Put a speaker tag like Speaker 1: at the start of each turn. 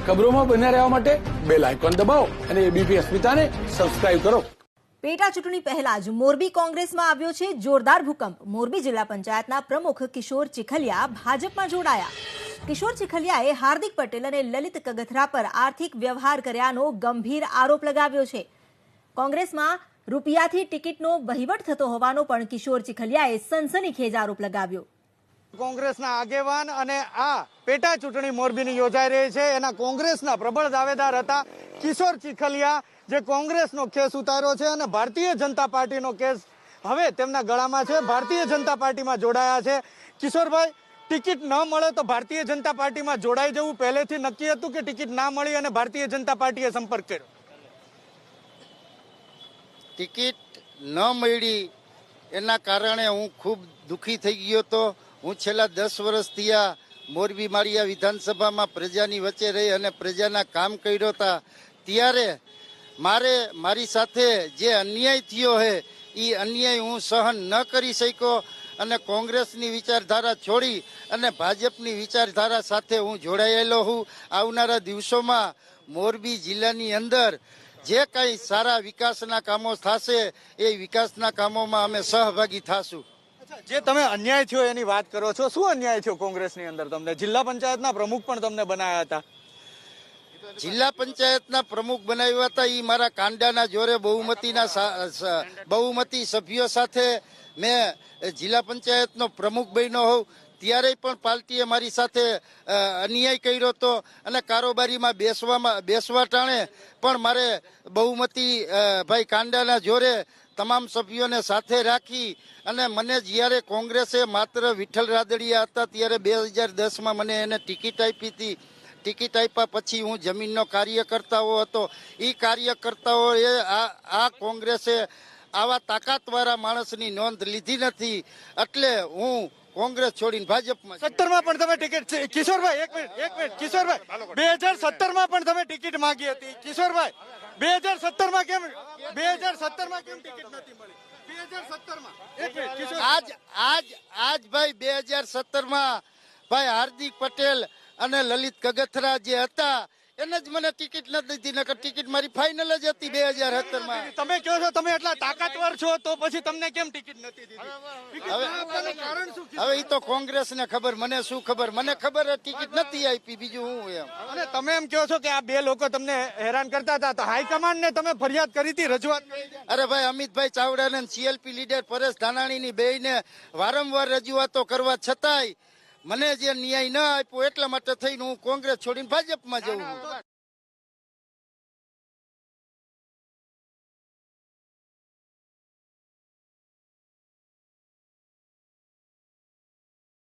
Speaker 1: ખબરોમાં બન્યા રહેવા માટે બેલ આઇકોન દબાવો અને એબીપી અસ્મિતાને સબસ્ક્રાઇબ કરો.
Speaker 2: પેટા ચૂંટણી પહેલા જ મોરબી કોંગ્રેસમાં આવ્યો છે જોરદાર ભૂકંપ. મોરબી જિલ્લા પંચાયતના પ્રમુખ કિશોર ચીખલિયા ભાજપમાં જોડાયા. કિશોર ચીખલિયાએ હાર્દિક પટેલ અને લલિત કગથરા પર આર્થિક વ્યવહાર કર્યાનો ગંભીર આરોપ લગાવ્યો છે. કોંગ્રેસમાં રૂપિયાથી ટિકિટનો વહીવટ થતો હોવાનો પણ કિશોર ચીખલિયાએ સનસનીખેજ આરોપ લગાવ્યો.
Speaker 3: કોંગ્રેસના આગેવાન અને આ પેટા ચૂંટણી મોરબીની યોજાઈ રહી છે એના કોંગ્રેસના પ્રબળ દાવેદાર હતા કિશોર ચીખલિયા, જે કોંગ્રેસનો કેસ ઉતાર્યો છે અને ભારતીય જનતા પાર્ટીનો કેસ હવે તેમના ગળામાં છે. ભારતીય જનતા પાર્ટીમાં જોડાયા છે. કિશોરભાઈ, ટિકિટ ન મળે તો ભારતીય જનતા પાર્ટીમાં જોડાઈ જવું પહેલેથી નક્કી હતું કે ટિકિટ ના મળી અને ભારતીય જનતા પાર્ટીએ સંપર્ક કર્યો?
Speaker 4: ટિકિટ ન મળી એના કારણે હું ખૂબ દુઃખી થઈ ગયો હતો. હું છેલ્લા 10 વર્ષથી આ મોરબી માળિયા વિધાનસભામાં પ્રજાની વચ્ચે રહી અને પ્રજાના કામ કર્યો હતા. ત્યારે મારી સાથે જે અન્યાય થયો છે એ અન્યાય હું સહન ન કરી શક્યો અને કોંગ્રેસની વિચારધારા છોડી અને ભાજપની વિચારધારા સાથે હું જોડાયેલો છું. આવનારા દિવસોમાં મોરબી જિલ્લાની અંદર જે કંઈ સારા વિકાસના કામો થશે એ વિકાસના કામોમાં અમે સહભાગી થશું.
Speaker 3: જે તમે અન્યાય થયો એની વાત કરો છો, શું અન્યાય થયો કોંગ્રેસની અંદર? તમને જિલ્લા પંચાયતના પ્રમુખ પણ તમને બનાવ્યા હતા.
Speaker 4: જિલ્લા પંચાયતના પ્રમુખ બનાવ્યા હતા એ મારા કાંડાના જોરે બહુમતી સભ્યો સાથે મેં જિલ્લા પંચાયતનો પ્રમુખ બન્યો હોઉં. ત્યારે પણ પાર્ટીએ મારી સાથે અન્યાય કર્યો હતો અને કારોબારીમાં બેસવા ટાણે પણ મારે બહુમતી ભાઈ કાંડાના જોરે તમામ સભ્યોને સાથે રાખી અને મને જ્યારે કોંગ્રેસે માત્ર વિઠ્ઠલ રાદડિયા હતા ત્યારે 2010માં મને એને ટિકિટ આપી હતી. ટિકિટ આપ્યા પછી હું જમીનનો કાર્યકર્તાઓ હતો. એ કાર્યકર્તાઓએ આ કોંગ્રેસે આવા તાકાતવાળા માણસની નોંધ લીધી નથી. એટલે હું કોંગ્રેસ છોડીને ભાજપમાં.
Speaker 3: 17માં પણ તમે ટિકિટ, કિશોરભાઈ એક મિનિટ કિશોરભાઈ, 2017માં પણ તમે ટિકિટ માંગી હતી. કિશોરભાઈ, 2017માં કેમ ટિકિટ નથી મળી? 2017માં એક મિનિટ કિશોર,
Speaker 4: આજ ભાઈ 2017માં ભાઈ હાર્દિક પટેલ અને લલિત કગથરા જે હતા એને જ મને ટિકિટ નથી દીધી. નકર ટિકિટ મારી ફાઇનલ જ હતી 2017માં.
Speaker 3: તમે કહો છો તમે એટલા તાકાતવર છો તો પછી તમને કેમ ટિકિટ નથી દીધી? કારણ શું?
Speaker 4: હવે એ તો કોંગ્રેસને ખબર, મને શું ખબર? મને ખબર ટિકિટ નથી આપી, બીજું હું એમ.
Speaker 3: અને તમે એમ કહો છો કે આ બે લોકો તમને હેરાન કરતા હતા તો હાઈકમાન્ડ ને તમે ફરિયાદ કરી હતી, રજૂઆત કરી હતી?
Speaker 4: અરે ભાઈ, અમિતભાઈ ચાવડા ને સીએલપી લીડર પરેશ ધાનાણીની બેયને વારંવાર રજૂઆતો કરવા છતાંય મને જે ન્યાય ન આપ્યો એટલા માટે થઈને હું કોંગ્રેસ છોડીને ભાજપમાં જઉં.